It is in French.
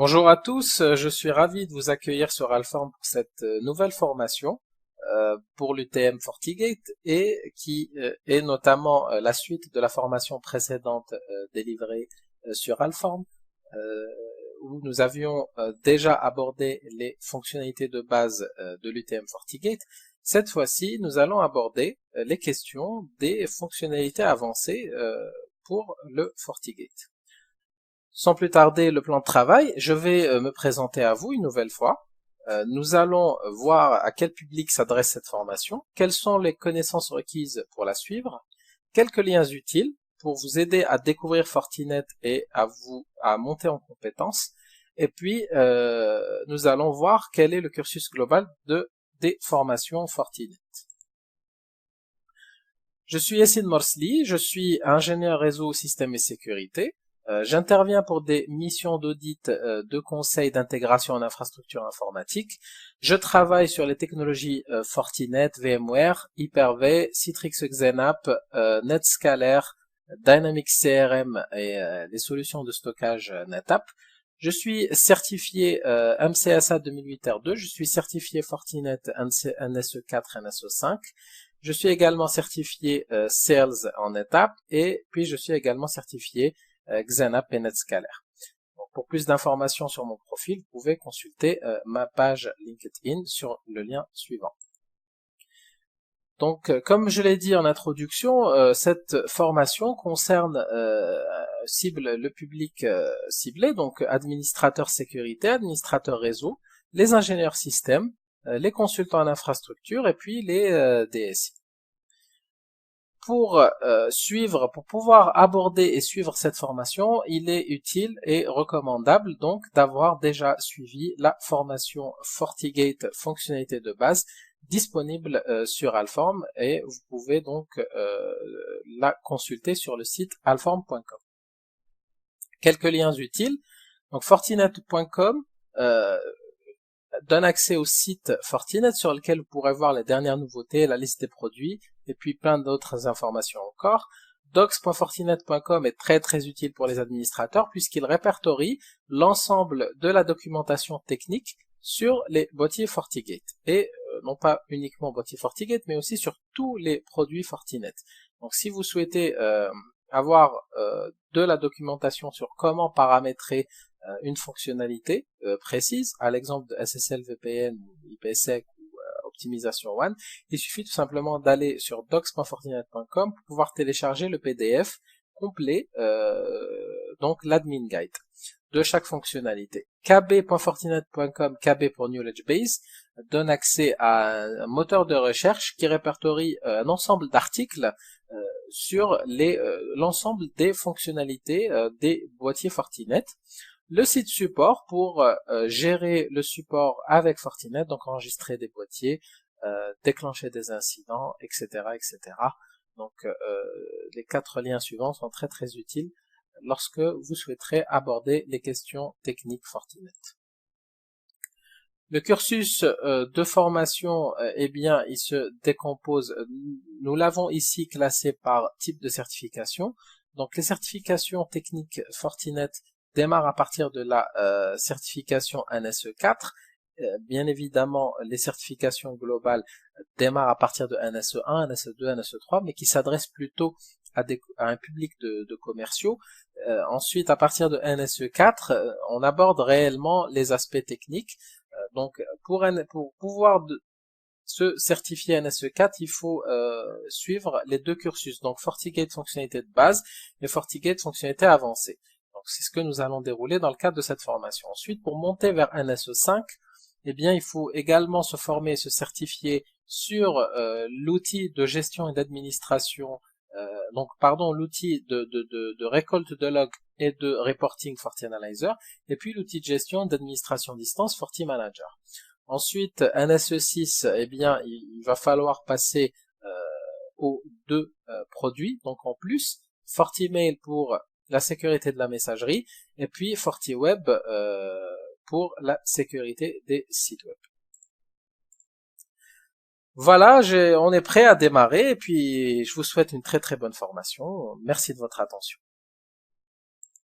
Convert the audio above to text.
Bonjour à tous, je suis ravi de vous accueillir sur Alform pour cette nouvelle formation pour l'UTM FortiGate et qui est notamment la suite de la formation précédente délivrée sur Alform où nous avions déjà abordé les fonctionnalités de base de l'UTM FortiGate. Cette fois-ci, nous allons aborder les questions des fonctionnalités avancées pour le FortiGate. Sans plus tarder, le plan de travail, je vais me présenter à vous une nouvelle fois. Nous allons voir à quel public s'adresse cette formation, quelles sont les connaissances requises pour la suivre, quelques liens utiles pour vous aider à découvrir Fortinet et à monter en compétences, et puis nous allons voir quel est le cursus global des formations Fortinet. Je suis Yassine Morsli, je suis ingénieur réseau, système et sécurité. J'interviens pour des missions d'audit, de conseil, d'intégration en infrastructure informatique. Je travaille sur les technologies Fortinet, VMware, Hyper-V, Citrix XenApp, NetScaler, Dynamics CRM et les solutions de stockage NetApp. Je suis certifié MCSA 2008 R2, je suis certifié Fortinet NSE4, NSE5. Je suis également certifié Sales en NetApp et puis je suis également certifié XenApp et NetScaler. Donc, pour plus d'informations sur mon profil, vous pouvez consulter ma page LinkedIn sur le lien suivant. Donc, comme je l'ai dit en introduction, cette formation concerne cible le public ciblé, donc administrateurs sécurité, administrateurs réseau, les ingénieurs système, les consultants en infrastructure et puis les DSI. Pour pouvoir aborder et suivre cette formation, il est utile et recommandable donc d'avoir déjà suivi la formation FortiGate fonctionnalité de base disponible sur Alform et vous pouvez donc la consulter sur le site alform.com. Quelques liens utiles. Donc fortinet.com donne accès au site Fortinet sur lequel vous pourrez voir les dernières nouveautés, la liste des produits et puis plein d'autres informations encore. Docs.fortinet.com est très utile pour les administrateurs puisqu'il répertorie l'ensemble de la documentation technique sur les boîtiers FortiGate et non pas uniquement boîtiers FortiGate mais aussi sur tous les produits Fortinet. Donc si vous souhaitez avoir de la documentation sur comment paramétrer une fonctionnalité précise, à l'exemple de SSL VPN ou IPsec ou optimisation WAN, il suffit tout simplement d'aller sur docs.fortinet.com pour pouvoir télécharger le PDF complet, donc l'admin guide de chaque fonctionnalité. kb.fortinet.com, KB pour Knowledge Base, donne accès à un moteur de recherche qui répertorie un ensemble d'articles sur l'ensemble des fonctionnalités des boîtiers Fortinet. Le site support pour gérer le support avec Fortinet, donc enregistrer des boîtiers, déclencher des incidents, etc. etc. Donc les 4 liens suivants sont très utiles lorsque vous souhaiterez aborder les questions techniques Fortinet. Le cursus de formation, eh bien, il se décompose, nous l'avons ici classé par type de certification. Donc les certifications techniques Fortinet démarrent à partir de la certification NSE4. Bien évidemment, les certifications globales démarrent à partir de NSE1, NSE2, NSE3, mais qui s'adressent plutôt à un public de commerciaux. Ensuite, à partir de NSE4, on aborde réellement les aspects techniques. Donc, pour pouvoir se certifier NSE4, il faut suivre les 2 cursus, donc FortiGate fonctionnalité de base et FortiGate fonctionnalité avancée. Donc, c'est ce que nous allons dérouler dans le cadre de cette formation. Ensuite, pour monter vers NSE5, eh bien, il faut également se former et se certifier sur l'outil de gestion et d'administration, l'outil de récolte de log et de reporting FortiAnalyzer, et puis l'outil de gestion d'administration distance FortiManager. Ensuite, NSE6, eh bien, il va falloir passer aux 2 produits, donc en plus, FortiMail pour la sécurité de la messagerie, et puis FortiWeb pour la sécurité des sites web. Voilà, on est prêt à démarrer, et puis je vous souhaite une très bonne formation. Merci de votre attention.